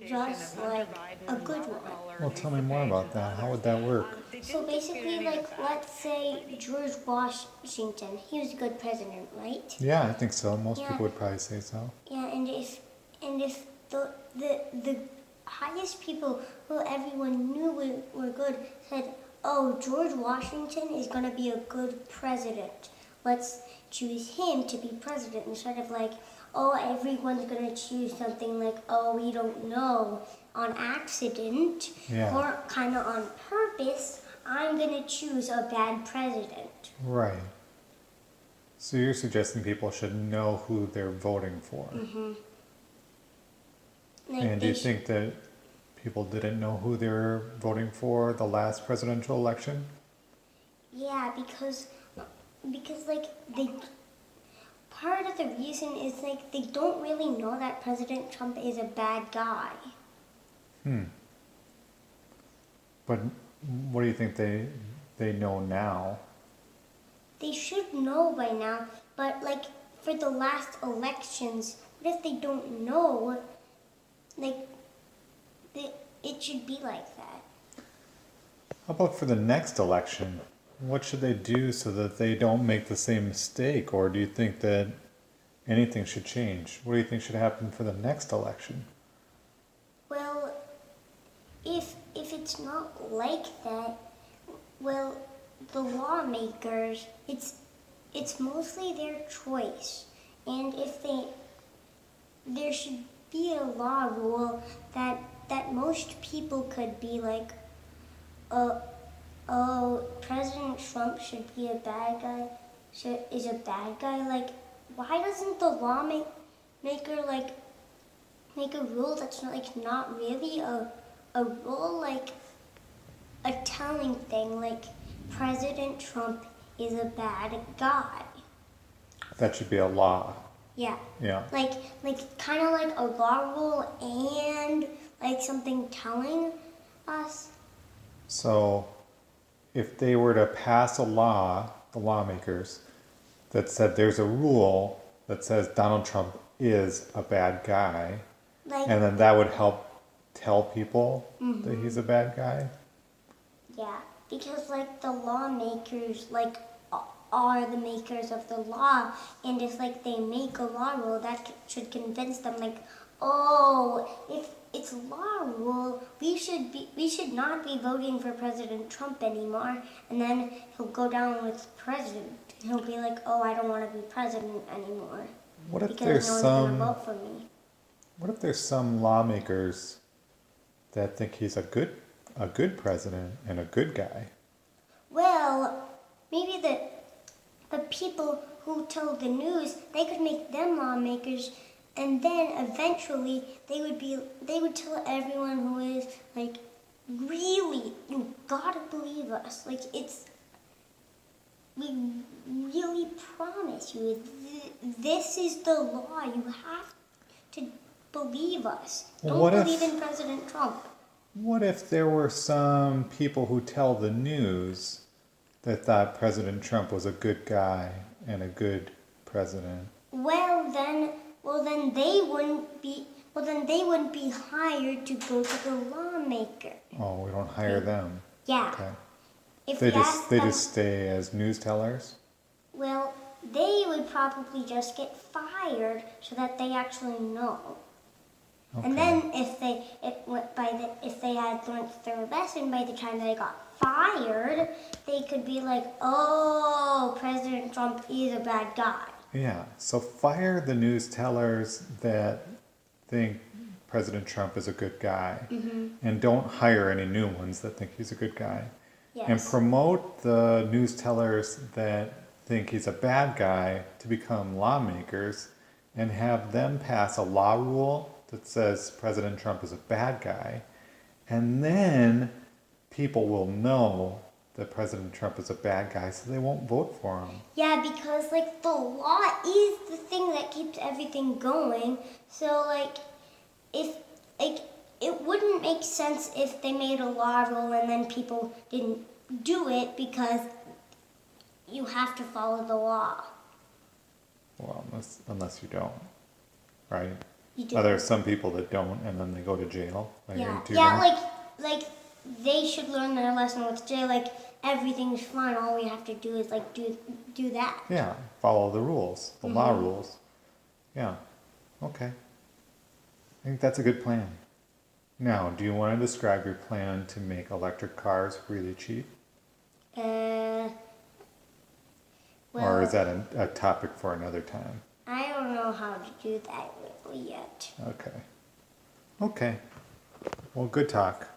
just like a good one. Well, tell me more about that. How would that work? So basically, like, let's say George Washington, he was a good president, right? Yeah, I think so. Most Yeah. people would probably say so. Yeah, and if the highest people who everyone knew were good said, "Oh, George Washington is gonna be a good president. Let's choose him to be president," instead of like, "Oh, everyone's gonna choose something like, oh, we don't know, on accident Yeah. or kind of on purpose. I'm gonna choose a bad president." Right. So you're suggesting people should know who they're voting for. Mm-hmm. Like And do you think that people didn't know who they were voting for the last presidential election? Yeah, because like they part of the reason is like they don't really know that President Trump is a bad guy. But what do you think they know now? They should know by now, but like for the last elections, what if they don't know? Like it should be like that. How about for the next election? What should they do so that they don't make the same mistake? Or do you think that anything should change? What do you think should happen for the next election? Well, if it's not like that, well, the lawmakers, it's mostly their choice. And if there should be a law rule that most people could be like, oh, President Trump should be a bad guy, is a bad guy. Like, why doesn't the lawmaker like make a rule that's not really a rule, like a telling thing, like President Trump is a bad guy? That should be a law. Yeah. Yeah. Like kind of like a law rule and like something telling us. So if they were to pass a law, the lawmakers, that said there's a rule that says Donald Trump is a bad guy, Like, and then that would help tell people that he's a bad guy? yeah, because like the lawmakers like are the makers of the law, and if like they make a law rule, that should convince them like, oh, if it's a law rule, we should not be voting for President Trump anymore, and then he'll go down with president. He'll be like, oh, I don't want to be president anymore What if because there's no one's some gonna vote for me. What if there's some lawmakers that think he's a good president and a good guy? Well, maybe the people who tell the news, they could make them lawmakers, and then eventually they would tell everyone who is like, really, you gotta believe us. Like, we really promise you, this is the law. You have to believe us. Don't believe in President Trump. What if there were some people who tell the news that thought President Trump was a good guy and a good president? Well then they wouldn't be hired to go to the lawmaker. Oh, we don't hire them. Yeah. Okay. If They we just stay as news tellers? Well, they would probably just get fired so that they actually know. Okay. And then if they had learned their lesson by the time they got fired, they could be like, oh, President Trump is a bad guy. Yeah, so fire the news tellers that think President Trump is a good guy, and don't hire any new ones that think he's a good guy. Yes. And promote the news tellers that think he's a bad guy to become lawmakers, and have them pass a law rule that says President Trump is a bad guy, and then people will know that President Trump is a bad guy, so they won't vote for him. Yeah, because like the law is the thing that keeps everything going. So like, if like it wouldn't make sense if they made a law rule and then people didn't do it, because you have to follow the law. Well, unless you don't, right? You do. Are there some people that don't, and then they go to jail? Yeah, do you yeah, know? like they should learn their lesson with Jay. Like everything's fine. All we have to do is like do that. Yeah, follow the rules, the law rules. Yeah, okay. I think that's a good plan. Now, do you want to describe your plan to make electric cars really cheap? Well, Or is that a topic for another time? I don't know how to do that really yet. Okay. Okay. Well, good talk.